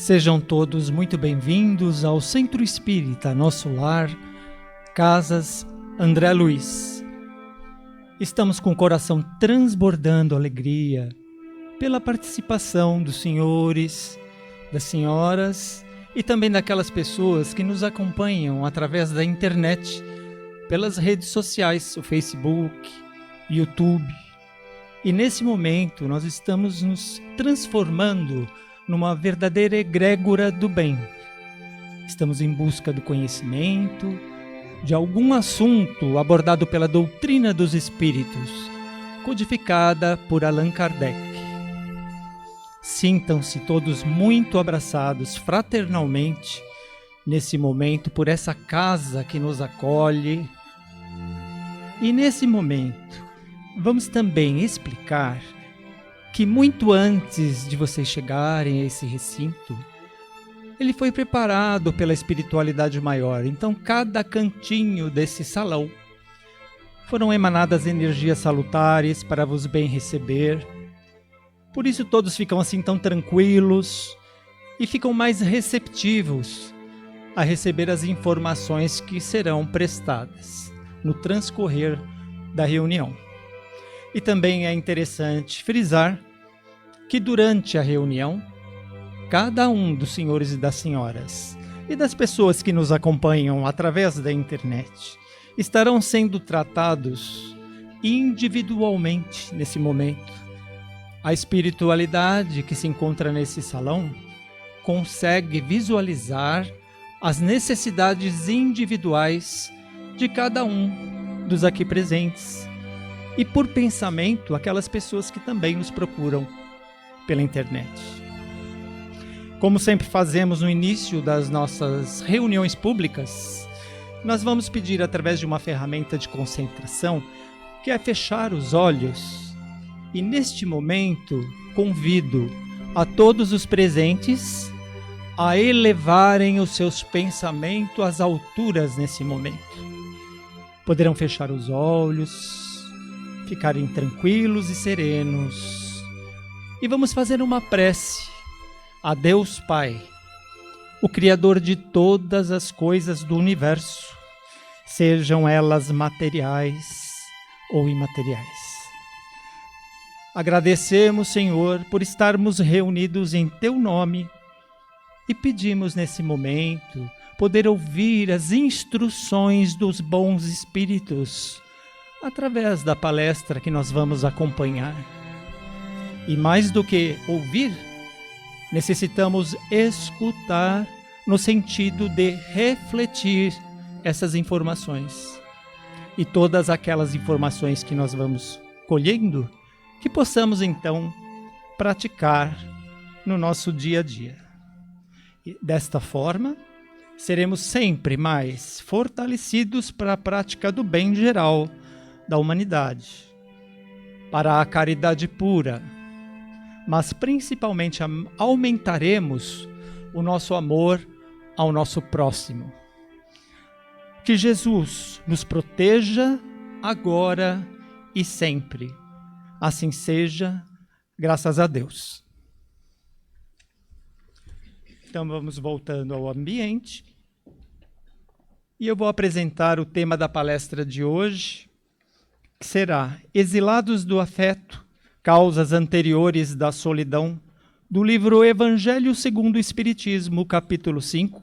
Sejam todos muito bem-vindos ao Centro Espírita Nosso Lar, Casas André Luiz. Estamos com o coração transbordando alegria pela participação dos senhores, das senhoras e também daquelas pessoas que nos acompanham através da internet, pelas redes sociais, o Facebook, YouTube. E nesse momento nós estamos nos transformando numa verdadeira egrégora do bem. Estamos em busca do conhecimento, de algum assunto abordado pela doutrina dos espíritos, codificada por Allan Kardec. Sintam-se todos muito abraçados fraternalmente nesse momento por essa casa que nos acolhe. E nesse momento, vamos também explicar que muito antes de vocês chegarem a esse recinto, ele foi preparado pela espiritualidade maior. Então, cada cantinho desse salão foram emanadas energias salutares para vos bem receber. Por isso todos ficam assim tão tranquilos e ficam mais receptivos a receber as informações que serão prestadas no transcorrer da reunião. E também é interessante frisar que durante a reunião, cada um dos senhores e das senhoras e das pessoas que nos acompanham através da internet estarão sendo tratados individualmente nesse momento. A espiritualidade que se encontra nesse salão consegue visualizar as necessidades individuais de cada um dos aqui presentes. E por pensamento, aquelas pessoas que também nos procuram pela internet. Como sempre fazemos no início das nossas reuniões públicas, nós vamos pedir através de uma ferramenta de concentração, que é fechar os olhos. E neste momento, convido a todos os presentes a elevarem os seus pensamentos às alturas nesse momento. Poderão fechar os olhos, ficarem tranquilos e serenos. E vamos fazer uma prece a Deus Pai, o Criador de todas as coisas do universo, sejam elas materiais ou imateriais. Agradecemos, Senhor, por estarmos reunidos em Teu nome e pedimos nesse momento poder ouvir as instruções dos bons espíritos através da palestra que nós vamos acompanhar. E mais do que ouvir, necessitamos escutar no sentido de refletir essas informações. E todas aquelas informações que nós vamos colhendo, que possamos então praticar no nosso dia a dia. E desta forma, seremos sempre mais fortalecidos para a prática do bem geral da humanidade, para a caridade pura, mas principalmente aumentaremos o nosso amor ao nosso próximo. Que Jesus nos proteja agora e sempre. Assim seja, graças a Deus. Então vamos voltando ao ambiente. E eu vou apresentar o tema da palestra de hoje, que será Exilados do Afeto, Causas Anteriores da Solidão, do livro Evangelho segundo o Espiritismo, capítulo 5,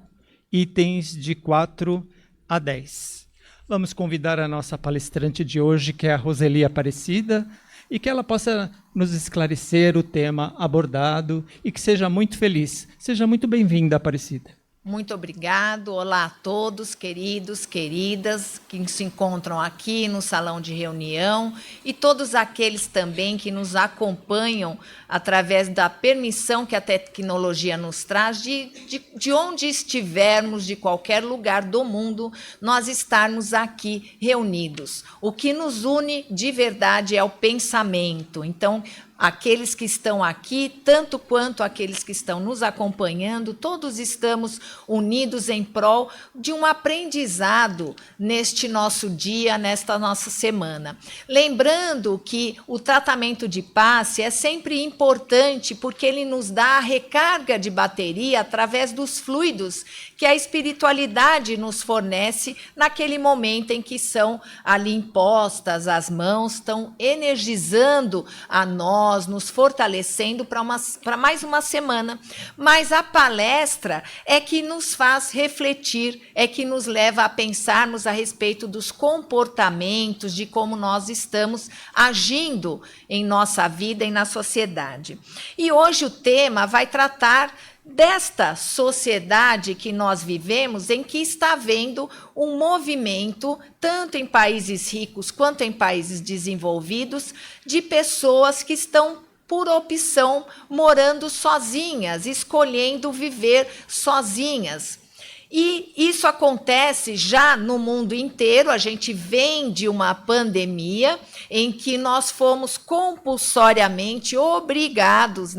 itens de 4 a 10. Vamos convidar a nossa palestrante de hoje, que é a Roseli Aparecida, e que ela possa nos esclarecer o tema abordado e que seja muito feliz. Seja muito bem-vinda, Aparecida. Muito obrigado. Olá a todos, queridos, queridas, que se encontram aqui no salão de reunião e todos aqueles também que nos acompanham através da permissão que a tecnologia nos traz de onde estivermos, de qualquer lugar do mundo, nós estarmos aqui reunidos. O que nos une de verdade é o pensamento. Então, aqueles que estão aqui, tanto quanto aqueles que estão nos acompanhando, todos estamos unidos em prol de um aprendizado neste nosso dia, nesta nossa semana. Lembrando que o tratamento de passe é sempre importante porque ele nos dá a recarga de bateria através dos fluidos que a espiritualidade nos fornece naquele momento em que são ali impostas as mãos, estão energizando a nós, nos fortalecendo para mais uma semana. Mas a palestra é que nos faz refletir, é que nos leva a pensarmos a respeito dos comportamentos, de como nós estamos agindo em nossa vida e na sociedade. E hoje o tema vai tratar desta sociedade que nós vivemos, em que está havendo um movimento, tanto em países ricos quanto em países desenvolvidos, de pessoas que estão, por opção, morando sozinhas, escolhendo viver sozinhas. E isso acontece já no mundo inteiro. A gente vem de uma pandemia em que nós fomos compulsoriamente obrigados,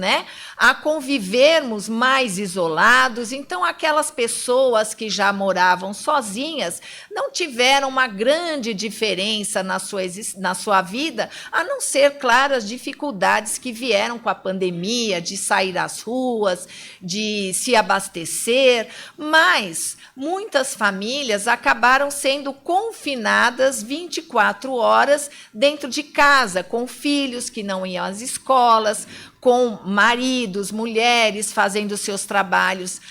a convivermos mais isolados. Então, aquelas pessoas que já moravam sozinhas não tiveram uma grande diferença na sua vida, a não ser, claro, as dificuldades que vieram com a pandemia, de sair às ruas, de se abastecer, mas muitas famílias acabaram sendo confinadas 24 horas dentro de casa, com filhos que não iam às escolas, com maridos, mulheres fazendo seus trabalhos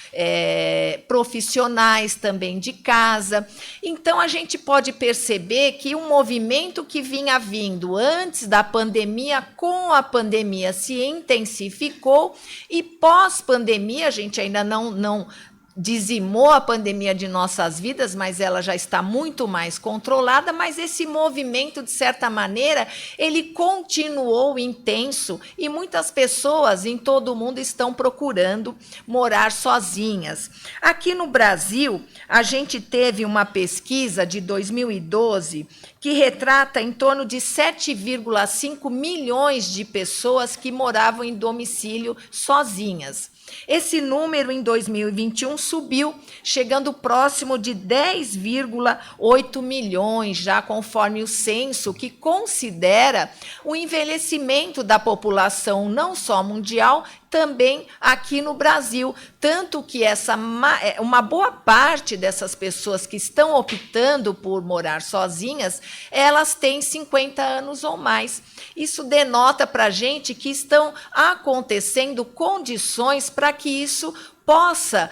profissionais também de casa. Então, a gente pode perceber que um movimento que vinha vindo antes da pandemia, com a pandemia se intensificou, e pós-pandemia, a gente ainda não dizimou a pandemia de nossas vidas, mas ela já está muito mais controlada, mas esse movimento, de certa maneira, ele continuou intenso e muitas pessoas em todo o mundo estão procurando morar sozinhas. Aqui no Brasil, a gente teve uma pesquisa de 2012 que retrata em torno de 7,5 milhões de pessoas que moravam em domicílio sozinhas. Esse número, em 2021, subiu, chegando próximo de 10,8 milhões, já conforme o censo, que considera o envelhecimento da população, não só mundial, também aqui no Brasil. Tanto que uma boa parte dessas pessoas que estão optando por morar sozinhas, elas têm 50 anos ou mais. Isso denota para a gente que estão acontecendo condições para que isso possa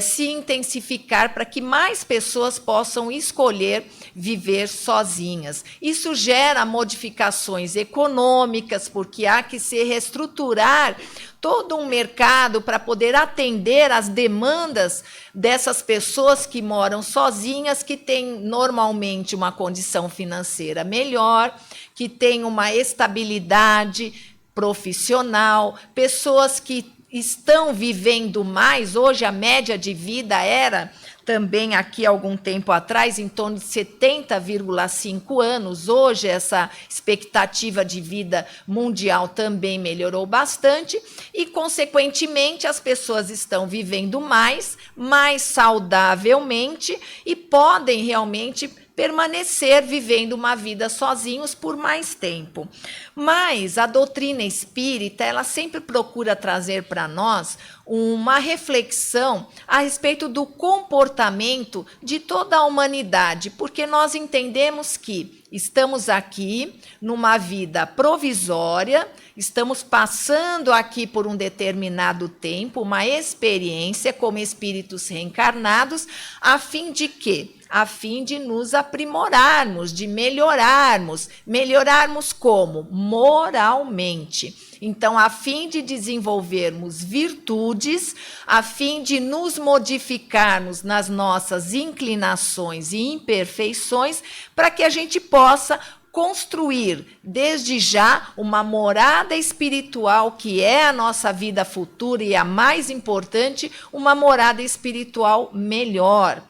se intensificar, para que mais pessoas possam escolher viver sozinhas. Isso gera modificações econômicas, porque há que se reestruturar todo um mercado para poder atender às demandas dessas pessoas que moram sozinhas, que têm normalmente uma condição financeira melhor, que têm uma estabilidade profissional, pessoas que estão vivendo mais. Hoje a média de vida era também aqui algum tempo atrás em torno de 70,5 anos. Hoje essa expectativa de vida mundial também melhorou bastante e, consequentemente, as pessoas estão vivendo mais saudavelmente e podem realmente permanecer vivendo uma vida sozinhos por mais tempo. Mas a doutrina espírita, ela sempre procura trazer para nós uma reflexão a respeito do comportamento de toda a humanidade, porque nós entendemos que estamos aqui numa vida provisória, estamos passando aqui por um determinado tempo, uma experiência como espíritos reencarnados, a fim de quê? A fim de nos aprimorarmos, de melhorarmos. Melhorarmos como? Moralmente. Então, a fim de desenvolvermos virtudes, a fim de nos modificarmos nas nossas inclinações e imperfeições, para que a gente possa construir, desde já, uma morada espiritual, que é a nossa vida futura e a mais importante, uma morada espiritual melhor.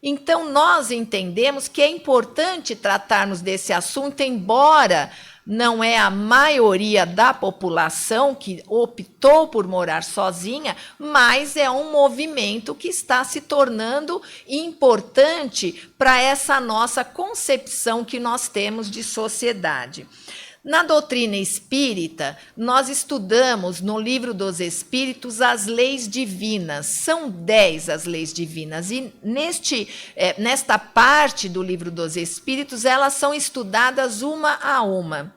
Então, nós entendemos que é importante tratarmos desse assunto, embora não é a maioria da população que optou por morar sozinha, mas é um movimento que está se tornando importante para essa nossa concepção que nós temos de sociedade. Na doutrina espírita, nós estudamos no Livro dos Espíritos as leis divinas. São 10 as leis divinas. E nesta parte do Livro dos Espíritos, elas são estudadas uma a uma.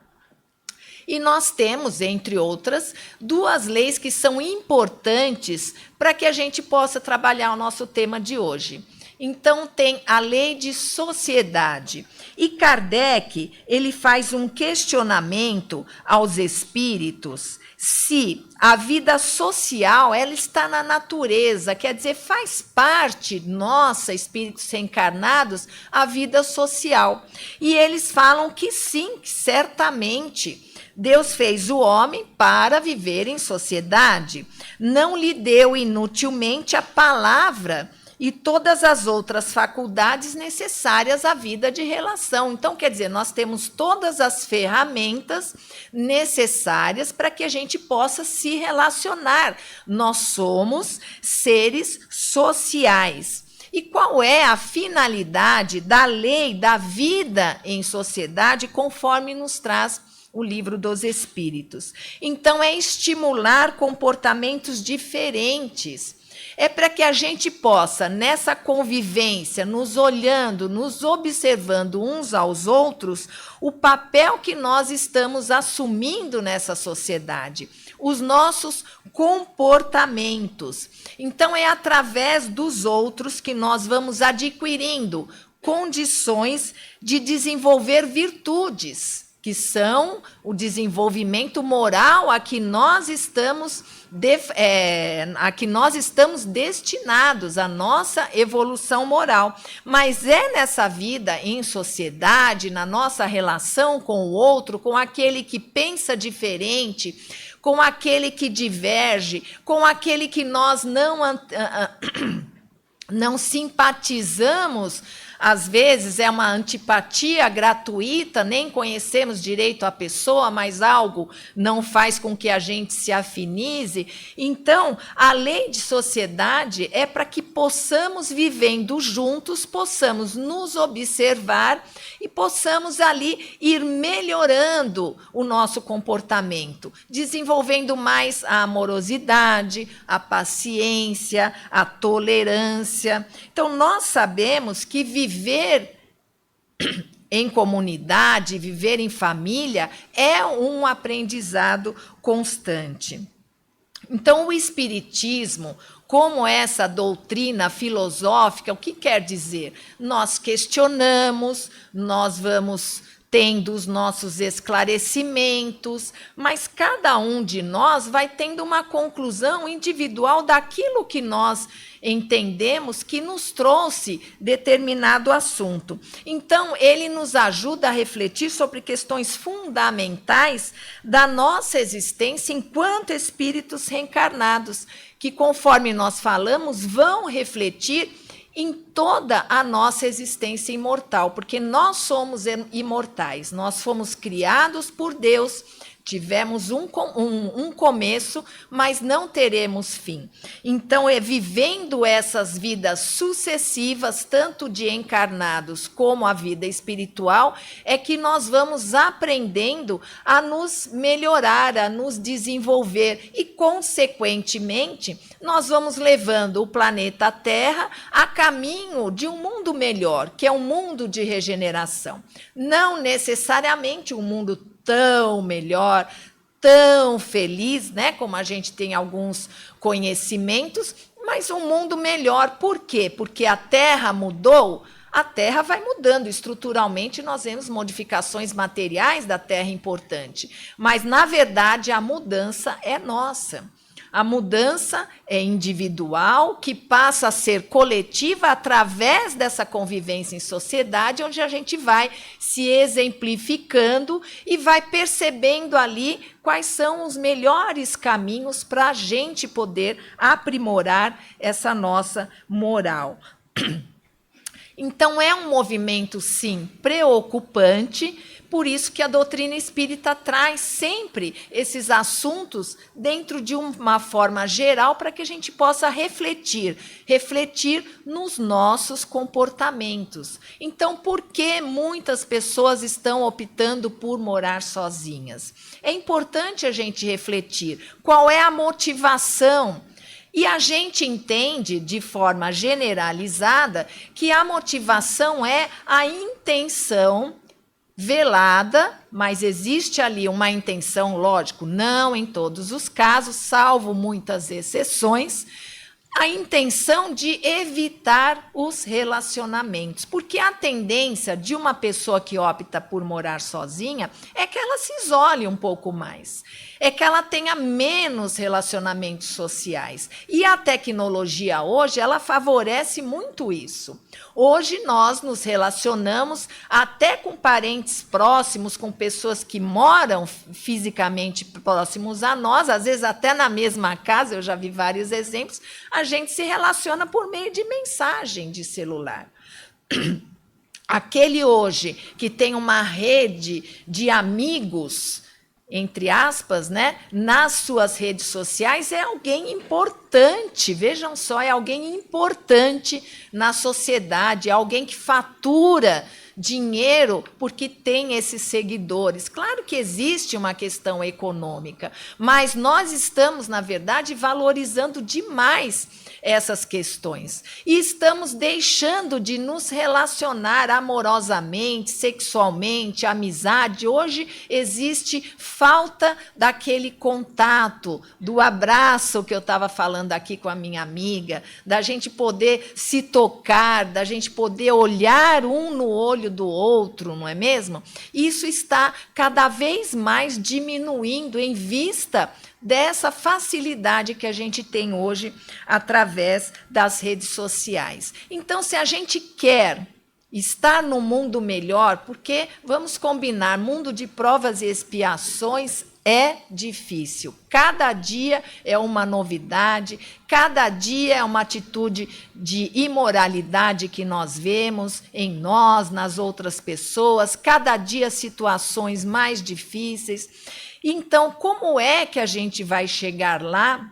E nós temos, entre outras, 2 leis que são importantes para que a gente possa trabalhar o nosso tema de hoje. Então, tem a lei de sociedade. E Kardec, ele faz um questionamento aos espíritos se a vida social ela está na natureza, quer dizer, faz parte nossa, espíritos reencarnados, a vida social. E eles falam que sim, que certamente Deus fez o homem para viver em sociedade. Não lhe deu inutilmente a palavra e todas as outras faculdades necessárias à vida de relação. Então, quer dizer, nós temos todas as ferramentas necessárias para que a gente possa se relacionar. Nós somos seres sociais. E qual é a finalidade da lei da vida em sociedade, conforme nos traz o Livro dos Espíritos? Então, é estimular comportamentos diferentes. É para que a gente possa, nessa convivência, nos olhando, nos observando uns aos outros, o papel que nós estamos assumindo nessa sociedade, os nossos comportamentos. Então, é através dos outros que nós vamos adquirindo condições de desenvolver virtudes, que são o desenvolvimento moral a que nós estamos destinados, a nossa evolução moral. Mas é nessa vida em sociedade, na nossa relação com o outro, com aquele que pensa diferente, com aquele que diverge, com aquele que nós não simpatizamos. Às vezes é uma antipatia gratuita, nem conhecemos direito a pessoa, mas algo não faz com que a gente se afinize. Então, a lei de sociedade é para que possamos, vivendo juntos, possamos nos observar e possamos ali ir melhorando o nosso comportamento, desenvolvendo mais a amorosidade, a paciência, a tolerância. Então, nós sabemos que viver em comunidade, viver em família, é um aprendizado constante. Então, o Espiritismo, como essa doutrina filosófica, o que quer dizer? Nós questionamos, nós vamos tendo os nossos esclarecimentos, mas cada um de nós vai tendo uma conclusão individual daquilo que nós entendemos que nos trouxe determinado assunto. Então, ele nos ajuda a refletir sobre questões fundamentais da nossa existência enquanto espíritos reencarnados, que, conforme nós falamos, vão refletir em toda a nossa existência imortal, porque nós somos imortais, nós fomos criados por Deus, tivemos um começo, mas não teremos fim. Então, vivendo essas vidas sucessivas, tanto de encarnados como a vida espiritual, é que nós vamos aprendendo a nos melhorar, a nos desenvolver e, consequentemente, nós vamos levando o planeta Terra a caminho de um mundo melhor, que é um mundo de regeneração. Não necessariamente um mundo tão melhor, tão feliz, né, como a gente tem alguns conhecimentos, mas um mundo melhor. Por quê? Porque a Terra mudou, a Terra vai mudando estruturalmente, nós vemos modificações materiais da Terra importante, mas, na verdade, a mudança é nossa. A mudança é individual, que passa a ser coletiva através dessa convivência em sociedade, onde a gente vai se exemplificando e vai percebendo ali quais são os melhores caminhos para a gente poder aprimorar essa nossa moral. Então, é um movimento, sim, preocupante, Por isso que a doutrina espírita traz sempre esses assuntos dentro de uma forma geral para que a gente possa refletir nos nossos comportamentos. Então, por que muitas pessoas estão optando por morar sozinhas? É importante a gente refletir qual é a motivação. E a gente entende, de forma generalizada, que a motivação é a intenção velada, mas existe ali uma intenção, lógico, não em todos os casos, salvo muitas exceções, a intenção de evitar os relacionamentos. Porque a tendência de uma pessoa que opta por morar sozinha é que ela se isole um pouco mais, é que ela tenha menos relacionamentos sociais. E a tecnologia hoje, ela favorece muito isso. Hoje nós nos relacionamos até com parentes próximos, com pessoas que moram fisicamente próximos a nós, às vezes até na mesma casa, eu já vi vários exemplos, a gente se relaciona por meio de mensagem de celular. Aquele hoje que tem uma rede de amigos, entre aspas, né, nas suas redes sociais, é alguém importante, vejam só, é alguém importante na sociedade, é alguém que fatura dinheiro porque tem esses seguidores. Claro que existe uma questão econômica, mas nós estamos, na verdade, valorizando demais essas questões. E estamos deixando de nos relacionar amorosamente, sexualmente, amizade. Hoje existe falta daquele contato, do abraço que eu estava falando aqui com a minha amiga, da gente poder se tocar, da gente poder olhar um no olho do outro, não é mesmo? Isso está cada vez mais diminuindo em vista dessa facilidade que a gente tem hoje através das redes sociais. Então, se a gente quer estar num mundo melhor, porque, vamos combinar, mundo de provas e expiações é difícil. Cada dia é uma novidade, cada dia é uma atitude de imoralidade que nós vemos em nós, nas outras pessoas, cada dia situações mais difíceis. Então, como é que a gente vai chegar lá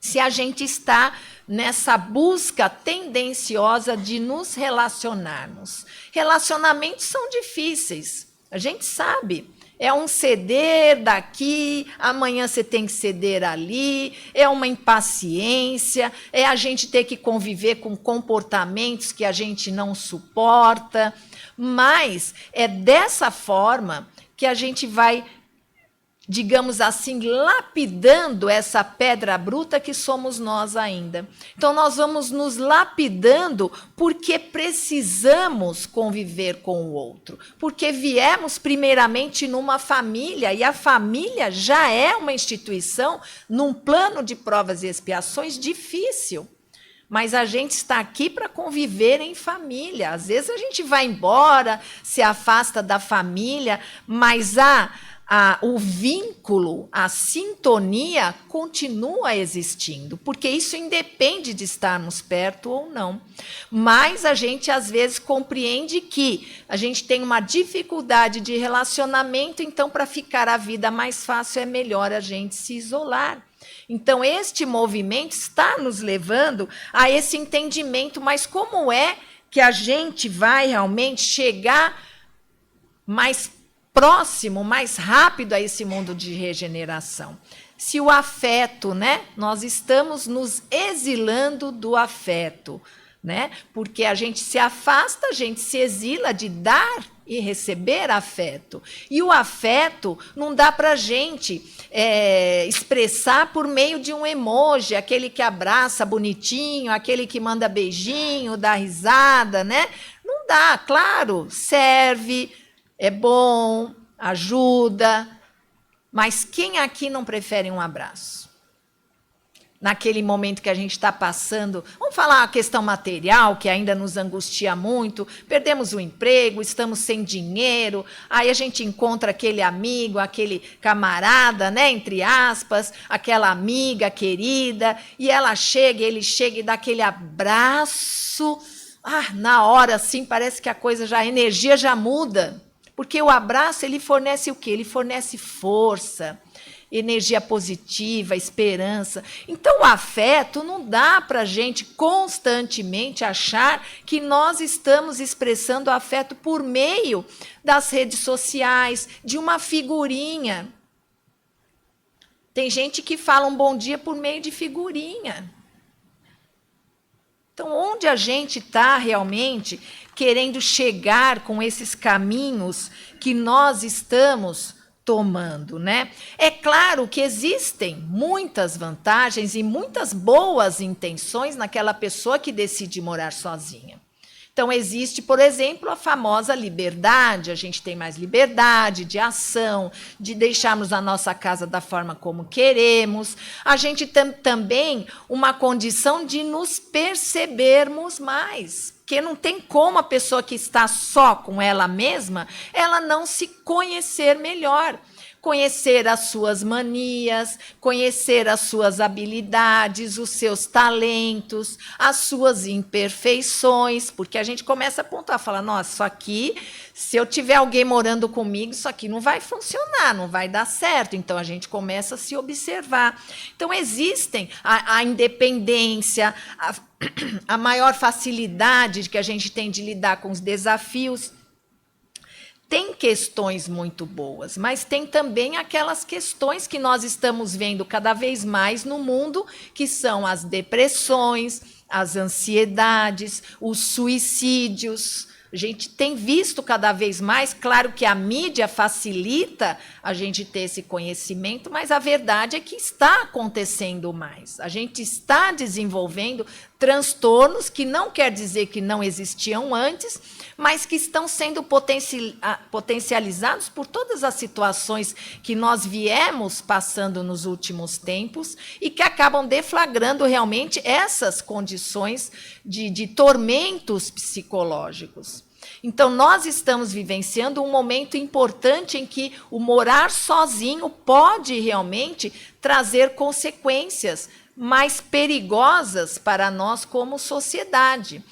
se a gente está nessa busca tendenciosa de nos relacionarmos? Relacionamentos são difíceis, a gente sabe. É um ceder daqui, amanhã você tem que ceder ali, é uma impaciência, é a gente ter que conviver com comportamentos que a gente não suporta, mas é dessa forma que a gente vai, digamos assim, lapidando essa pedra bruta que somos nós ainda. Então, nós vamos nos lapidando porque precisamos conviver com o outro, porque viemos primeiramente numa família, e a família já é uma instituição num plano de provas e expiações difícil. Mas a gente está aqui para conviver em família. Às vezes a gente vai embora, se afasta da família, mas o vínculo, a sintonia continua existindo, porque isso independe de estarmos perto ou não. Mas a gente, às vezes, compreende que a gente tem uma dificuldade de relacionamento, então, para ficar a vida mais fácil, é melhor a gente se isolar. Então, este movimento está nos levando a esse entendimento, mas como é que a gente vai realmente chegar mais próximo, mais rápido a esse mundo de regeneração? Se o afeto, né? Nós estamos nos exilando do afeto, né? Porque a gente se afasta, a gente se exila de dar e receber afeto. E o afeto não dá para a gente expressar por meio de um emoji, aquele que abraça bonitinho, aquele que manda beijinho, dá risada, né? Não dá, claro, serve, é bom, ajuda, mas quem aqui não prefere um abraço? Naquele momento que a gente está passando, vamos falar a questão material, que ainda nos angustia muito, perdemos o emprego, estamos sem dinheiro, aí a gente encontra aquele amigo, aquele camarada, né, entre aspas, aquela amiga querida, e ela chega, ele chega e dá aquele abraço, na hora, assim, parece que a energia já muda. Porque o abraço, ele fornece o quê? Ele fornece força, energia positiva, esperança. Então, o afeto não dá para a gente constantemente achar que nós estamos expressando afeto por meio das redes sociais, de uma figurinha. Tem gente que fala um bom dia por meio de figurinha. Então, onde a gente está realmente querendo chegar com esses caminhos que nós estamos tomando, né? É claro que existem muitas vantagens e muitas boas intenções naquela pessoa que decide morar sozinha. Então, existe, por exemplo, a famosa liberdade. A gente tem mais liberdade de ação, de deixarmos a nossa casa da forma como queremos. A gente tem também uma condição de nos percebermos mais. Porque não tem como a pessoa que está só com ela mesma, ela não se conhecer melhor. Conhecer as suas manias, conhecer as suas habilidades, os seus talentos, as suas imperfeições, porque a gente começa a apontar, falar, nossa, isso aqui, se eu tiver alguém morando comigo, isso aqui não vai funcionar, não vai dar certo. Então, a gente começa a se observar. Então, existem a independência, a maior facilidade que a gente tem de lidar com os desafios. Tem questões muito boas, mas tem também aquelas questões que nós estamos vendo cada vez mais no mundo, que são as depressões, as ansiedades, os suicídios. A gente tem visto cada vez mais, claro que a mídia facilita a gente ter esse conhecimento, mas a verdade é que está acontecendo mais. A gente está desenvolvendo transtornos que não quer dizer que não existiam antes, mas que estão sendo potencializados por todas as situações que nós viemos passando nos últimos tempos e que acabam deflagrando realmente essas condições de tormentos psicológicos. Então, nós estamos vivenciando um momento importante em que o morar sozinho pode realmente trazer consequências mais perigosas para nós como sociedade.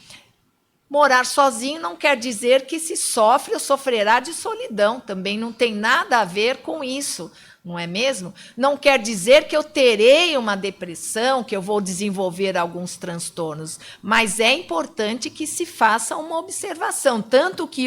Morar sozinho não quer dizer que se sofre ou sofrerá de solidão, também não tem nada a ver com isso, não é mesmo? Não quer dizer que eu terei uma depressão, que eu vou desenvolver alguns transtornos, mas é importante que se faça uma observação, tanto que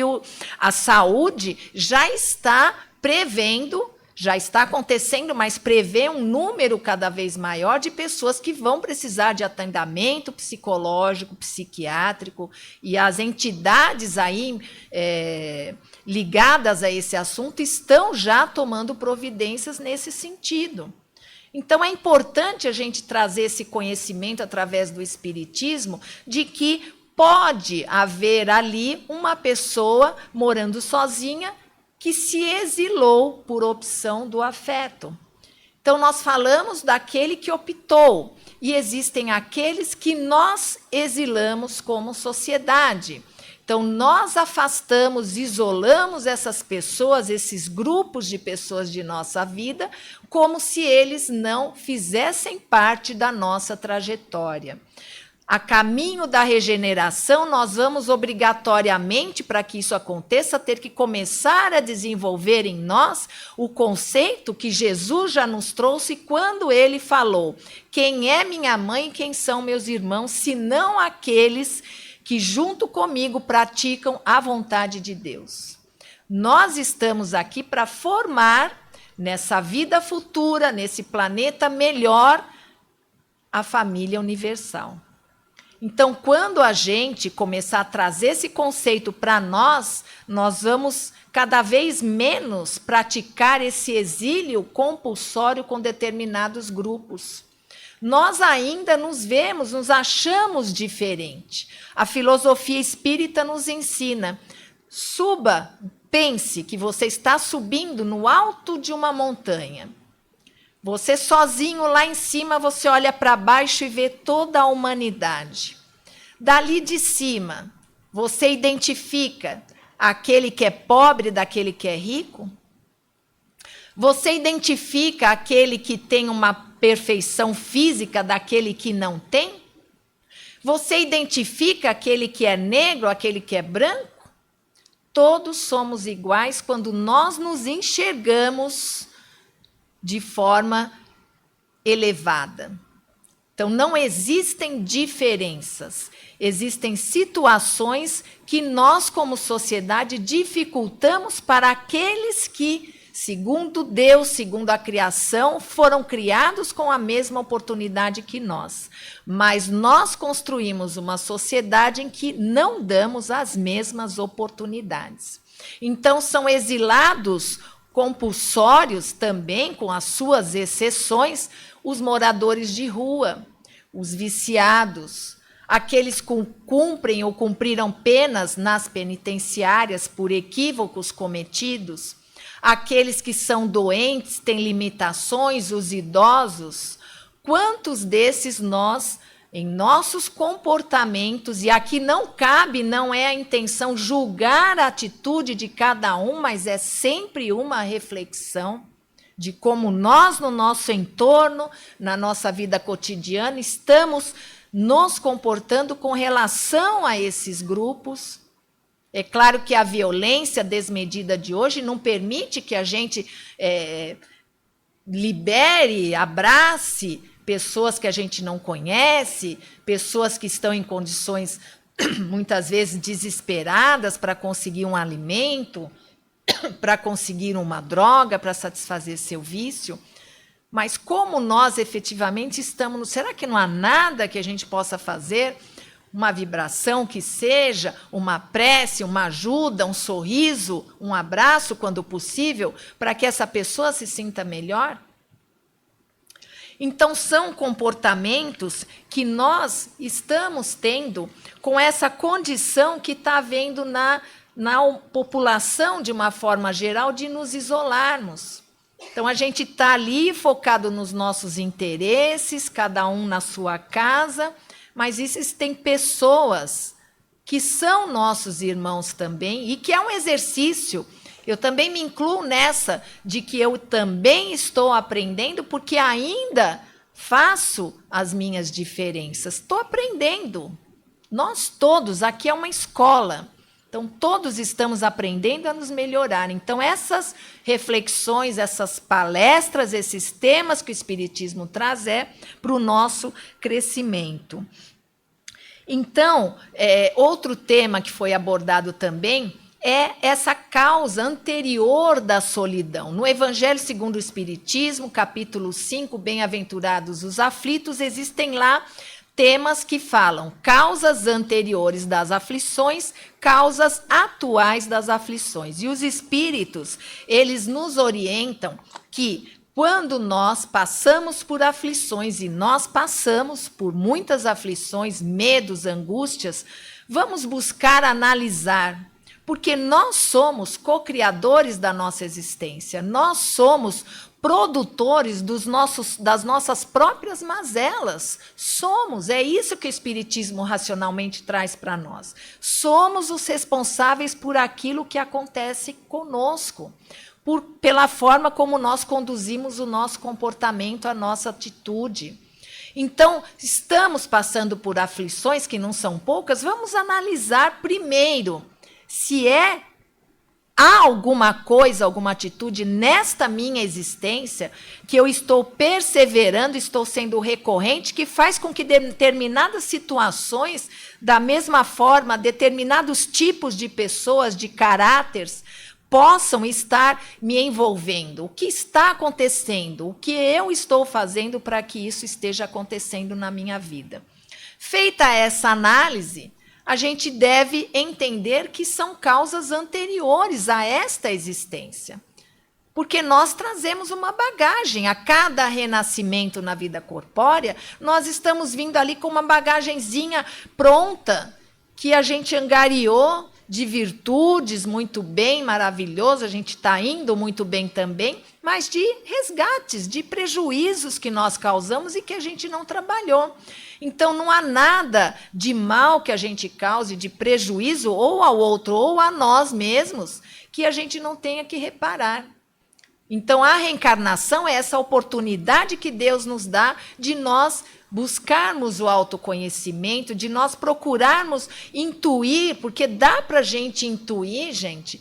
a saúde já está prevendo, já está acontecendo, mas prevê um número cada vez maior de pessoas que vão precisar de atendimento psicológico, psiquiátrico, e as entidades aí ligadas a esse assunto estão já tomando providências nesse sentido. Então, é importante a gente trazer esse conhecimento através do espiritismo de que pode haver ali uma pessoa morando sozinha que se exilou por opção do afeto. Então, nós falamos daquele que optou, e existem aqueles que nós exilamos como sociedade. Então, nós afastamos, isolamos essas pessoas, esses grupos de pessoas de nossa vida, como se eles não fizessem parte da nossa trajetória. A caminho da regeneração, nós vamos obrigatoriamente, para que isso aconteça, ter que começar a desenvolver em nós o conceito que Jesus já nos trouxe quando ele falou: quem é minha mãe e quem são meus irmãos, senão aqueles que junto comigo praticam a vontade de Deus. Nós estamos aqui para formar, nessa vida futura, nesse planeta melhor, a família universal. Então, quando a gente começar a trazer esse conceito para nós, nós vamos cada vez menos praticar esse exílio compulsório com determinados grupos. Nós ainda nos vemos, nos achamos diferente. A filosofia espírita nos ensina: suba, pense que você está subindo no alto de uma montanha. Você sozinho lá em cima, você olha para baixo e vê toda a humanidade. Dali de cima, você identifica aquele que é pobre daquele que é rico? Você identifica aquele que tem uma perfeição física daquele que não tem? Você identifica aquele que é negro, aquele que é branco? Todos somos iguais quando nós nos enxergamos de forma elevada. Então, não existem diferenças. Existem situações que nós, como sociedade, dificultamos para aqueles que, segundo Deus, segundo a criação, foram criados com a mesma oportunidade que nós. Mas nós construímos uma sociedade em que não damos as mesmas oportunidades. Então, são exilados compulsórios também, com as suas exceções, os moradores de rua, os viciados, aqueles que cumprem ou cumpriram penas nas penitenciárias por equívocos cometidos, aqueles que são doentes, têm limitações, os idosos. Quantos desses nós, em nossos comportamentos, e aqui não cabe, não é a intenção julgar a atitude de cada um, mas é sempre uma reflexão de como nós, no nosso entorno, na nossa vida cotidiana, estamos nos comportando com relação a esses grupos. É claro que a violência desmedida de hoje não permite que a gente libere, abrace pessoas que a gente não conhece, pessoas que estão em condições, muitas vezes, desesperadas para conseguir um alimento, para conseguir uma droga, para satisfazer seu vício. Mas como nós efetivamente estamos... Será que não há nada que a gente possa fazer? Uma vibração que seja, uma prece, uma ajuda, um sorriso, um abraço, quando possível, para que essa pessoa se sinta melhor? Então, são comportamentos que nós estamos tendo com essa condição que está havendo na população, de uma forma geral, de nos isolarmos. Então, a gente está ali focado nos nossos interesses, cada um na sua casa, mas existem pessoas que são nossos irmãos também, e que é um exercício. Eu também me incluo nessa, de que eu também estou aprendendo, porque ainda faço as minhas diferenças. Estou aprendendo. Nós todos, aqui é uma escola. Então, todos estamos aprendendo a nos melhorar. Então, essas reflexões, essas palestras, esses temas que o Espiritismo traz para o nosso crescimento. Então, outro tema que foi abordado também é essa causa anterior da solidão. No Evangelho segundo o Espiritismo, capítulo 5, Bem-aventurados os aflitos, existem lá temas que falam causas anteriores das aflições, causas atuais das aflições. E os espíritos, eles nos orientam que quando nós passamos por aflições, e nós passamos por muitas aflições, medos, angústias, vamos buscar analisar, porque nós somos co-criadores da nossa existência, nós somos produtores das nossas próprias mazelas. Somos, é isso que o Espiritismo racionalmente traz para nós. Somos os responsáveis por aquilo que acontece conosco, pela forma como nós conduzimos o nosso comportamento, a nossa atitude. Então, estamos passando por aflições que não são poucas, vamos analisar primeiro se há alguma coisa, alguma atitude nesta minha existência que eu estou perseverando, estou sendo recorrente, que faz com que determinadas situações, da mesma forma, determinados tipos de pessoas, de caráteres, possam estar me envolvendo. O que está acontecendo? O que eu estou fazendo para que isso esteja acontecendo na minha vida? Feita essa análise, a gente deve entender que são causas anteriores a esta existência. Porque nós trazemos uma bagagem. A cada renascimento na vida corpórea, nós estamos vindo ali com uma bagagenzinha pronta, que a gente angariou de virtudes, muito bem, maravilhoso, a gente está indo muito bem também, mas de resgates, de prejuízos que nós causamos e que a gente não trabalhou. Então, não há nada de mal que a gente cause, de prejuízo ou ao outro ou a nós mesmos, que a gente não tenha que reparar. Então, a reencarnação é essa oportunidade que Deus nos dá de nós buscarmos o autoconhecimento, de nós procurarmos intuir, porque dá para a gente intuir, gente,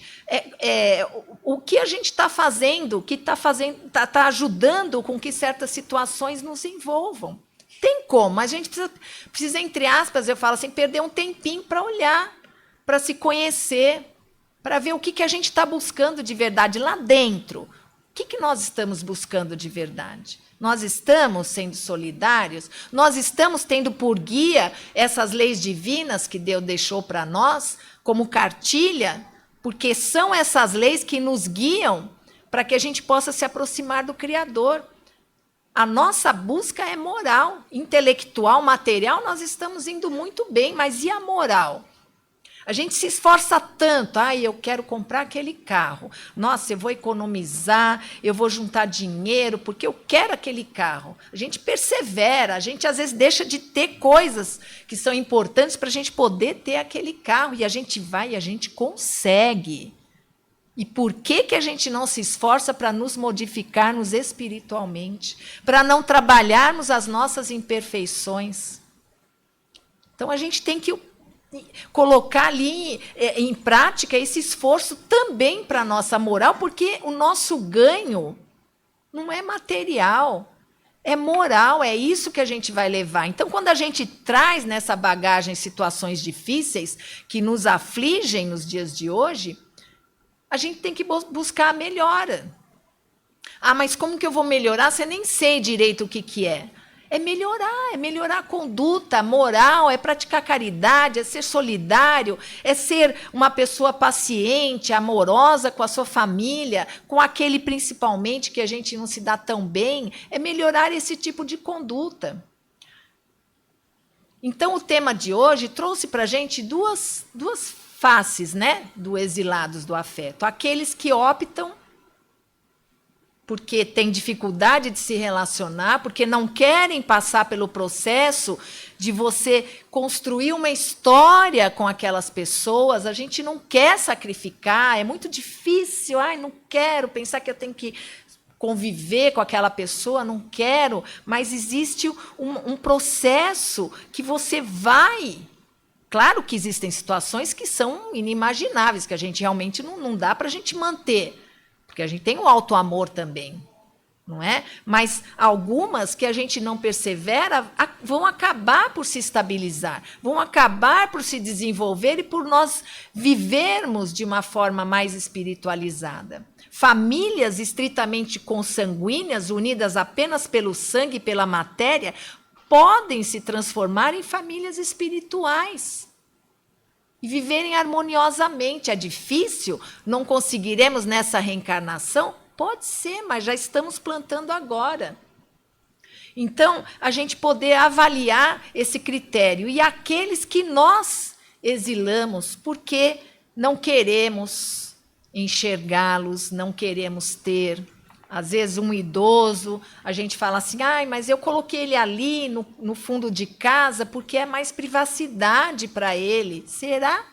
o que a gente está fazendo, o que está ajudando com que certas situações nos envolvam. Tem como, mas a gente precisa, entre aspas, eu falo assim, perder um tempinho para olhar, para se conhecer, para ver o que a gente está buscando de verdade lá dentro. O que nós estamos buscando de verdade? Nós estamos sendo solidários? Nós estamos tendo por guia essas leis divinas que Deus deixou para nós, como cartilha? Porque são essas leis que nos guiam para que a gente possa se aproximar do Criador. A nossa busca é moral, intelectual, material, nós estamos indo muito bem, mas e a moral? A gente se esforça tanto, eu quero comprar aquele carro, nossa, eu vou economizar, eu vou juntar dinheiro, porque eu quero aquele carro. A gente persevera, a gente às vezes deixa de ter coisas que são importantes para a gente poder ter aquele carro, e a gente vai e a gente consegue. E por que a gente não se esforça para nos modificarmos espiritualmente, para não trabalharmos as nossas imperfeições? Então, a gente tem que colocar ali em prática esse esforço também para a nossa moral, porque o nosso ganho não é material, é moral, é isso que a gente vai levar. Então, quando a gente traz nessa bagagem situações difíceis que nos afligem nos dias de hoje, a gente tem que buscar a melhora. Mas como que eu vou melhorar? Você nem sei direito o que é. É melhorar a conduta, a moral, é praticar caridade, é ser solidário, é ser uma pessoa paciente, amorosa com a sua família, com aquele principalmente que a gente não se dá tão bem, é melhorar esse tipo de conduta. Então, o tema de hoje trouxe para a gente duas faces, né, do exilados do afeto. Aqueles que optam porque têm dificuldade de se relacionar, porque não querem passar pelo processo de você construir uma história com aquelas pessoas. A gente não quer sacrificar, é muito difícil. Não quero pensar que eu tenho que conviver com aquela pessoa, não quero. Mas existe um processo que você vai... Claro que existem situações que são inimagináveis, que a gente realmente não dá para a gente manter. Porque a gente tem o auto-amor também, não é? Mas algumas que a gente não persevera vão acabar por se estabilizar, vão acabar por se desenvolver e por nós vivermos de uma forma mais espiritualizada. Famílias estritamente consanguíneas, unidas apenas pelo sangue e pela matéria, podem se transformar em famílias espirituais e viverem harmoniosamente. É difícil? Não conseguiremos nessa reencarnação? Pode ser, mas já estamos plantando agora. Então, a gente poder avaliar esse critério. E aqueles que nós exilamos porque não queremos enxergá-los, não queremos ter. Às vezes, um idoso, a gente fala assim, mas eu coloquei ele ali no fundo de casa porque é mais privacidade para ele. Será?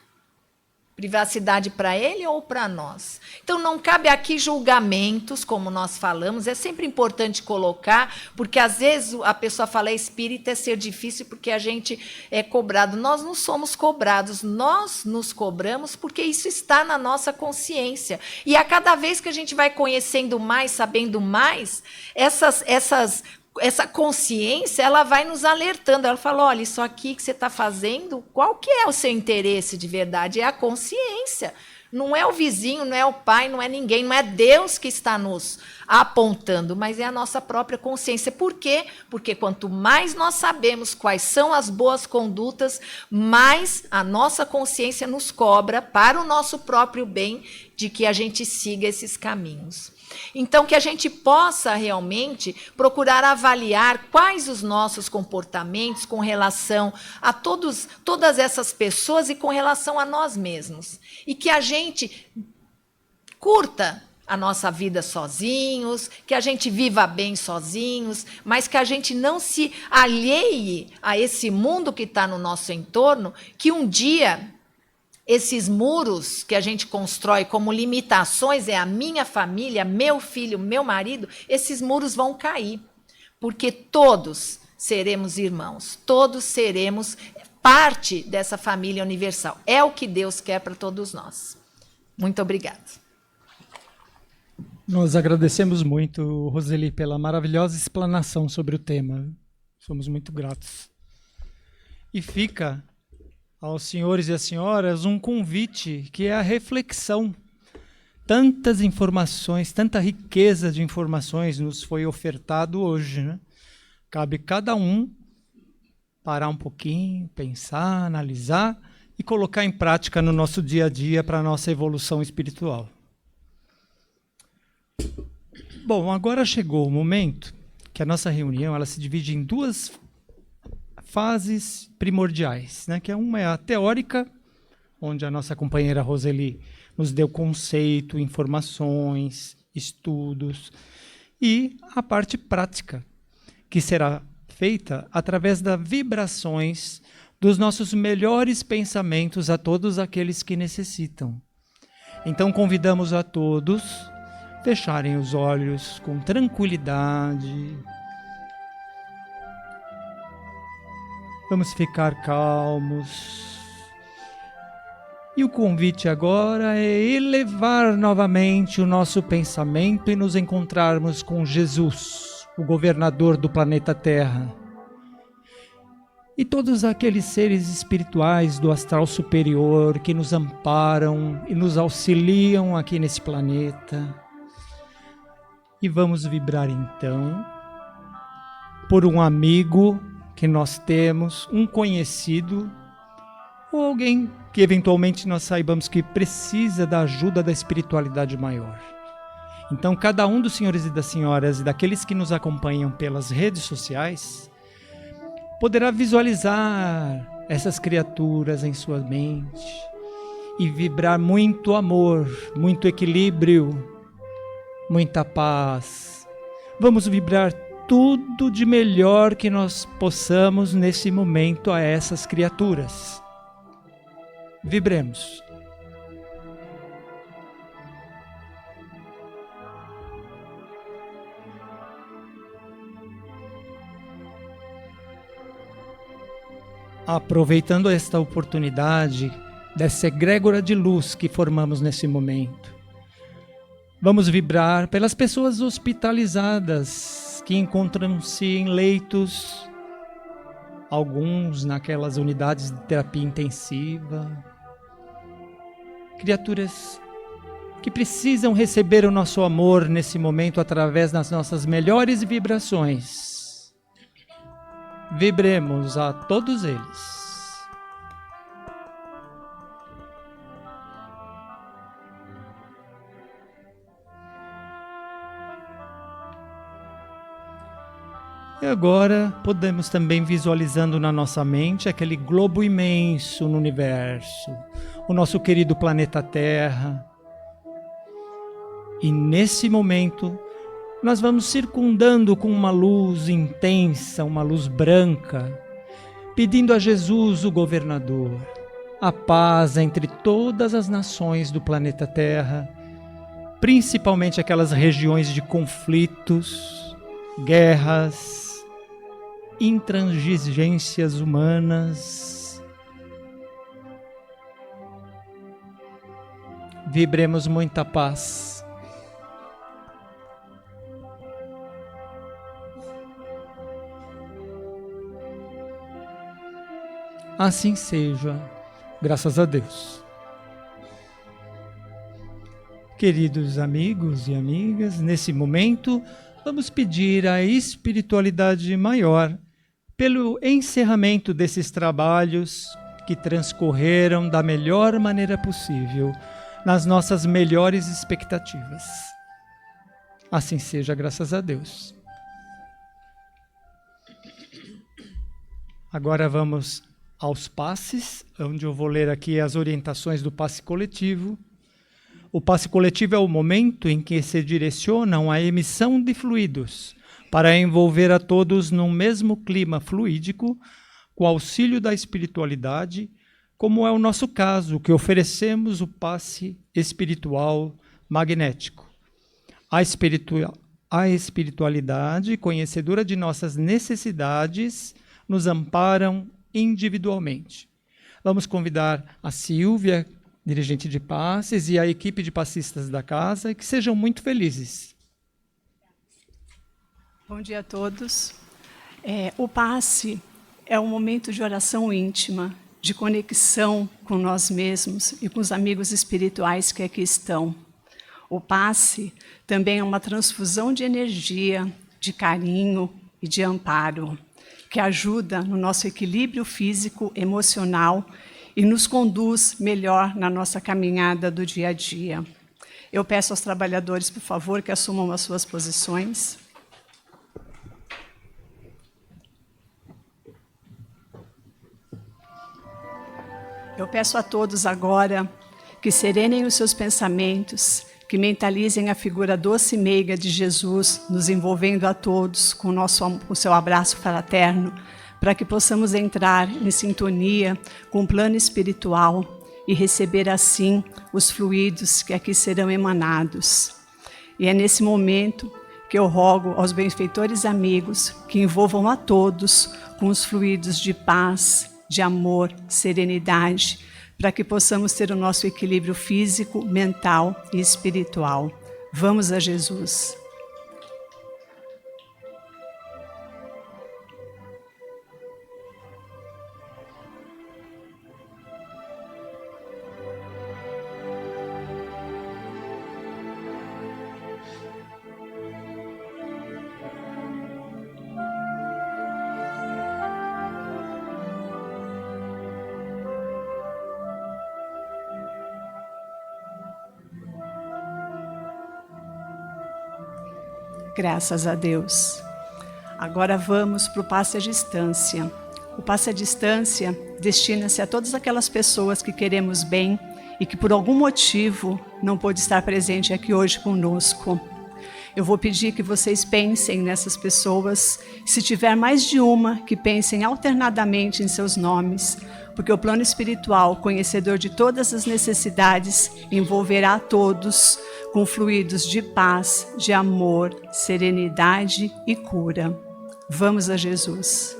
Privacidade para ele ou para nós? Então, não cabe aqui julgamentos, como nós falamos. É sempre importante colocar, porque às vezes a pessoa fala espírita é ser difícil porque a gente é cobrado. Nós não somos cobrados, nós nos cobramos porque isso está na nossa consciência. E a cada vez que a gente vai conhecendo mais, sabendo mais, essa consciência, ela vai nos alertando. Ela fala, olha, isso aqui que você está fazendo, qual que é o seu interesse de verdade? É a consciência. Não é o vizinho, não é o pai, não é ninguém, não é Deus que está nos apontando, mas é a nossa própria consciência. Por quê? Porque quanto mais nós sabemos quais são as boas condutas, mais a nossa consciência nos cobra para o nosso próprio bem de que a gente siga esses caminhos. Então, que a gente possa realmente procurar avaliar quais os nossos comportamentos com relação a todas essas pessoas e com relação a nós mesmos. E que a gente curta a nossa vida sozinhos, que a gente viva bem sozinhos, mas que a gente não se alheie a esse mundo que está no nosso entorno, que um dia... Esses muros que a gente constrói como limitações, é a minha família, meu filho, meu marido, esses muros vão cair. Porque todos seremos irmãos, todos seremos parte dessa família universal. É o que Deus quer para todos nós. Muito obrigada. Nós agradecemos muito, Roseli, pela maravilhosa explanação sobre o tema. Somos muito gratos. E fica aos senhores e às senhoras um convite, que é a reflexão. Tantas informações, tanta riqueza de informações nos foi ofertado hoje, né? Cabe cada um parar um pouquinho, pensar, analisar e colocar em prática no nosso dia a dia para a nossa evolução espiritual. Bom, agora chegou o momento que a nossa reunião ela se divide em duas fases primordiais, né? Que uma é a teórica, onde a nossa companheira Roseli nos deu conceito, informações, estudos, e a parte prática, que será feita através das vibrações dos nossos melhores pensamentos a todos aqueles que necessitam. Então convidamos a todos a fecharem os olhos com tranquilidade. Vamos ficar calmos. E o convite agora é elevar novamente o nosso pensamento e nos encontrarmos com Jesus, o governador do planeta Terra, e todos aqueles seres espirituais do astral superior que nos amparam e nos auxiliam aqui nesse planeta. E vamos vibrar então por um amigo que nós temos, um conhecido, ou alguém que eventualmente nós saibamos que precisa da ajuda da espiritualidade maior. Então, cada um dos senhores e das senhoras e daqueles que nos acompanham pelas redes sociais poderá visualizar essas criaturas em sua mente e vibrar muito amor, muito equilíbrio, muita paz. Vamos vibrar tudo de melhor que nós possamos nesse momento a essas criaturas. Vibremos. Aproveitando esta oportunidade dessa egrégora de luz que formamos nesse momento, vamos vibrar pelas pessoas hospitalizadas que encontram-se em leitos, alguns naquelas unidades de terapia intensiva, criaturas que precisam receber o nosso amor nesse momento através das nossas melhores vibrações. Vibremos a todos eles. E agora podemos também visualizando na nossa mente aquele globo imenso no universo, o nosso querido planeta Terra. E nesse momento nós vamos circundando com uma luz intensa, uma luz branca, pedindo a Jesus, o governador, a paz entre todas as nações do planeta Terra, principalmente aquelas regiões de conflitos, guerras, intransigências humanas. Vibremos muita paz. Assim seja, graças a Deus. Queridos amigos e amigas, nesse momento, vamos pedir à espiritualidade maior pelo encerramento desses trabalhos que transcorreram da melhor maneira possível, nas nossas melhores expectativas. Assim seja, graças a Deus. Agora vamos aos passes, onde eu vou ler aqui as orientações do passe coletivo. O passe coletivo é o momento em que se direcionam a emissão de fluidos para envolver a todos num mesmo clima fluídico, com auxílio da espiritualidade, como é o nosso caso, que oferecemos o passe espiritual magnético. a espiritualidade, conhecedora de nossas necessidades, nos amparam individualmente. Vamos convidar a Silvia, dirigente de passes, e a equipe de passistas da casa, que sejam muito felizes. Bom dia a todos. O passe é um momento de oração íntima, de conexão com nós mesmos e com os amigos espirituais que aqui estão. O passe também é uma transfusão de energia, de carinho e de amparo, que ajuda no nosso equilíbrio físico, emocional e nos conduz melhor na nossa caminhada do dia a dia. Eu peço aos trabalhadores, por favor, que assumam as suas posições. Eu peço a todos agora que serenem os seus pensamentos, que mentalizem a figura doce e meiga de Jesus, nos envolvendo a todos com o seu abraço fraterno, para que possamos entrar em sintonia com o plano espiritual e receber assim os fluidos que aqui serão emanados. E é nesse momento que eu rogo aos benfeitores amigos que envolvam a todos com os fluidos de paz, de amor, serenidade, para que possamos ter o nosso equilíbrio físico, mental e espiritual. Vamos a Jesus. Graças a Deus. Agora vamos para o passe à distância. O passe à distância destina-se a todas aquelas pessoas que queremos bem e que por algum motivo não pôde estar presente aqui hoje conosco. Eu vou pedir que vocês pensem nessas pessoas. Se tiver mais de uma, que pensem alternadamente em seus nomes, porque o plano espiritual, conhecedor de todas as necessidades, envolverá a todos com fluidos de paz, de amor, serenidade e cura. Vamos a Jesus.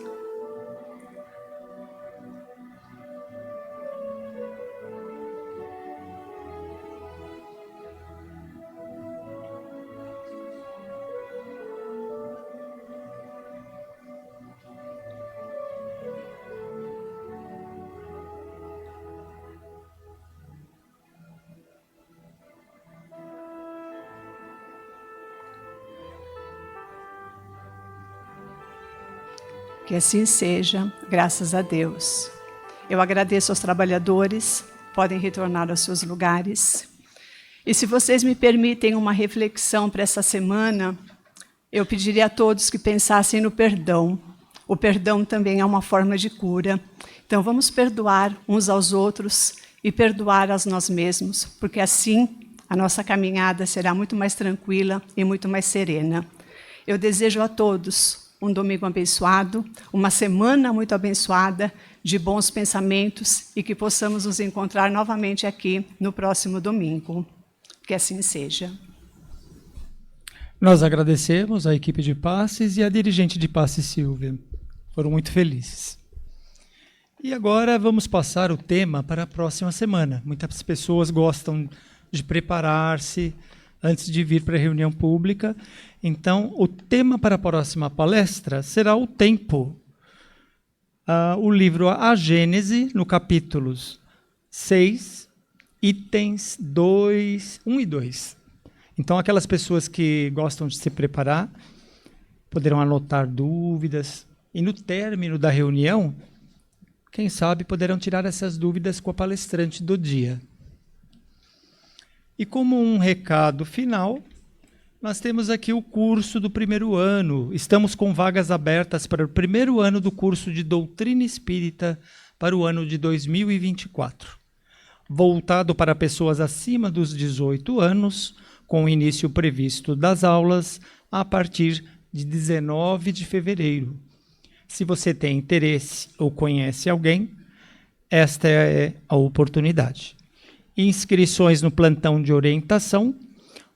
Que assim seja, graças a Deus. Eu agradeço aos trabalhadores, podem retornar aos seus lugares. E se vocês me permitem uma reflexão para essa semana, eu pediria a todos que pensassem no perdão. O perdão também é uma forma de cura. Então vamos perdoar uns aos outros e perdoar a nós mesmos, porque assim a nossa caminhada será muito mais tranquila e muito mais serena. Eu desejo a todos um domingo abençoado, uma semana muito abençoada, de bons pensamentos e que possamos nos encontrar novamente aqui no próximo domingo. Que assim seja. Nós agradecemos a equipe de passes e a dirigente de passes, Silvia. Foram muito felizes. E agora vamos passar o tema para a próxima semana. Muitas pessoas gostam de preparar-se antes de vir para a reunião pública. Então, o tema para a próxima palestra será o tempo. O livro A Gênese, no capítulos 6, itens 1 e 2. Então, aquelas pessoas que gostam de se preparar poderão anotar dúvidas. E no término da reunião, quem sabe poderão tirar essas dúvidas com a palestrante do dia. E como um recado final, nós temos aqui o curso do primeiro ano. Estamos com vagas abertas para o primeiro ano do curso de Doutrina Espírita para o ano de 2024. Voltado para pessoas acima dos 18 anos, com o início previsto das aulas a partir de 19 de fevereiro. Se você tem interesse ou conhece alguém, esta é a oportunidade. Inscrições no plantão de orientação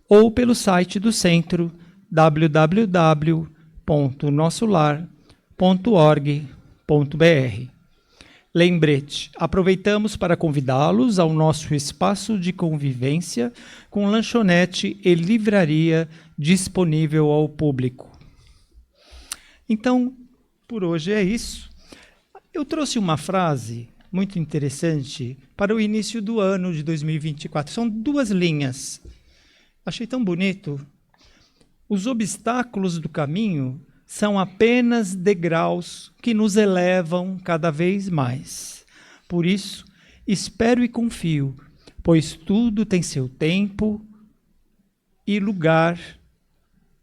ou pelo site do centro www.nossolar.org.br. Lembrete, aproveitamos para convidá-los ao nosso espaço de convivência com lanchonete e livraria disponível ao público. Então, por hoje é isso. Eu trouxe uma frase muito interessante para o início do ano de 2024. São 2 linhas. Achei tão bonito. Os obstáculos do caminho são apenas degraus que nos elevam cada vez mais. Por isso, espero e confio, pois tudo tem seu tempo e lugar,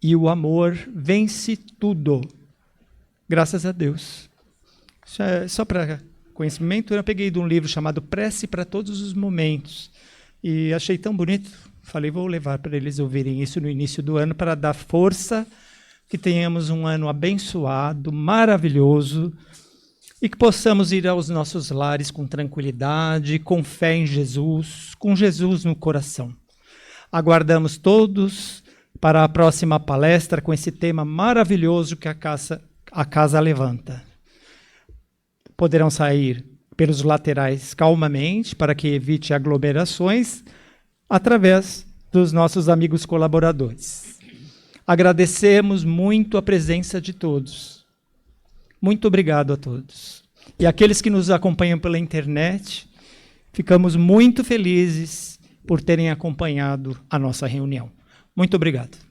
e o amor vence tudo. Graças a Deus. Isso é só para conhecimento. Eu peguei de um livro chamado Prece para Todos os Momentos, e achei tão bonito. Falei, vou levar para eles ouvirem isso no início do ano, para dar força, que tenhamos um ano abençoado, maravilhoso, e que possamos ir aos nossos lares com tranquilidade, com fé em Jesus, com Jesus no coração. Aguardamos todos para a próxima palestra com esse tema maravilhoso que a casa levanta. Poderão sair pelos laterais calmamente, para que evite aglomerações, através dos nossos amigos colaboradores. Agradecemos muito a presença de todos. Muito obrigado a todos. E aqueles que nos acompanham pela internet, ficamos muito felizes por terem acompanhado a nossa reunião. Muito obrigado.